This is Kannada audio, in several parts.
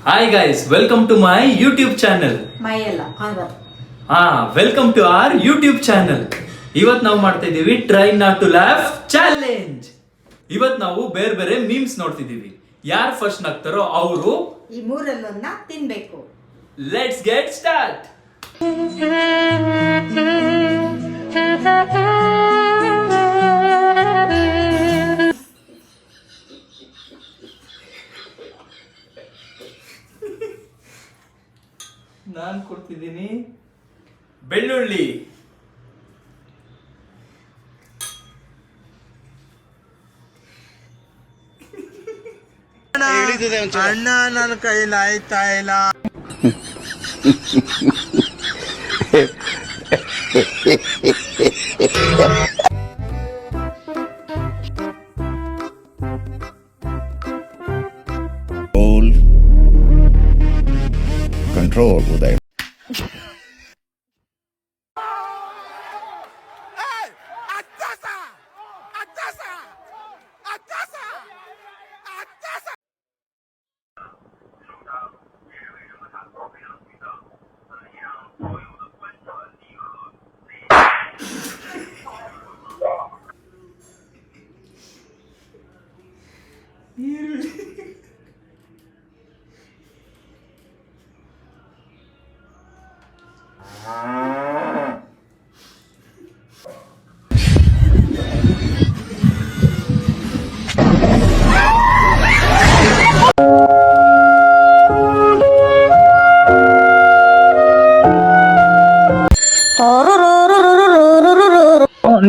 Hi guys, welcome to my YouTube channel. Welcome to our YouTube channel. ಇವತ್ತು ನಾವು ಮಾಡ್ತಾ ಇದೀವಿ try not to laugh challenge. ಇವತ್ತು ನಾವು ಬೇರೆ ಬೇರೆ ಮೀಮ್ಸ್ ನೋಡ್ತಿದೀವಿ. ಯಾರು ಫಸ್ಟ್ ನಗ್ತಾರೋ ಅವರು ಈ ಮೂರಲ್ಲೊಂದನ್ನ ತಿನ್ಬೇಕು. Let's get start. ನಾನು ಕೊಡ್ತಿದ್ದೀನಿ ಬೆಳ್ಳುಳ್ಳಿ. ಅಣ್ಣ ನನ್ನ ಕೈಲಾಯ್ತಾ ಇಲ್ಲ. Control Uday.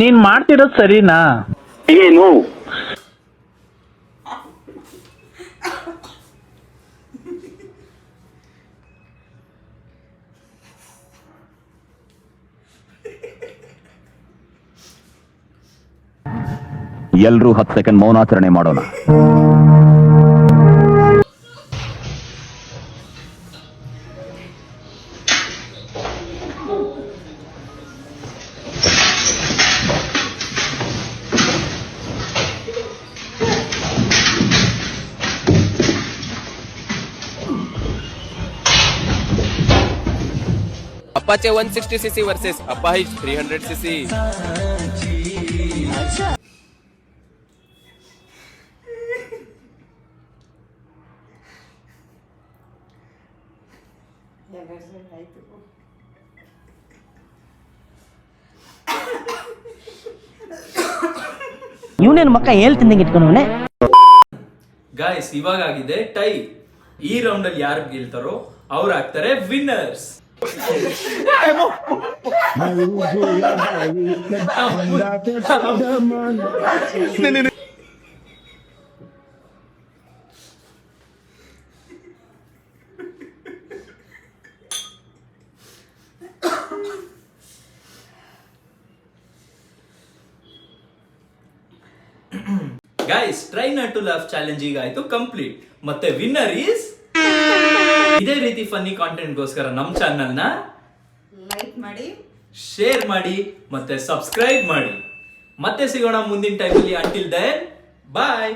ನೀನ್ ಮಾಡ್ತಿರೋದ್ ಸರಿನಾ? ಏನು ಎಲ್ರೂ 10 ಸೆಕೆಂಡ್ ಮೌನಾಚರಣೆ ಮಾಡೋಣ. Apache 160cc versus Apache 300cc. ಇವನೇನು ಮಕ್ಕ ಹೇಳ್ತಿದ್ದಂಗೆ ಇಟ್ಕೊಂಡವನೆ. ಗಾಯ್ಸ್, ಇವಾಗ ಆಗಿದೆ ಟೈ. ಈ ರೌಂಡ್ ಅಲ್ಲಿ ಯಾರು ಗೆಲ್ತಾರೋ ಅವ್ರು ಆಗ್ತಾರೆ winners. Guys, try not to laugh challenge ಈಗ ಆಯ್ತು ಕಂಪ್ಲೀಟ್. ಮತ್ತೆ ವಿನ್ನರ್ ಈಸ್. ಇದೇ ರೀತಿ ಫನ್ನಿ ಕಾಂಟೆಂಟ್ ಗೋಸ್ಕರ ನಮ್ಮ ಚಾನೆಲ್ ನ ಲೈಕ್ ಮಾಡಿ, ಶೇರ್ ಮಾಡಿ ಮತ್ತೆ ಸಬ್ಸ್ಕ್ರೈಬ್ ಮಾಡಿ. ಮತ್ತೆ ಸಿಗೋಣ ಮುಂದಿನ ಟೈಮಲ್ಲಿ. ಅಂಟಿಲ್ ದೆನ್ ಬಾಯ್.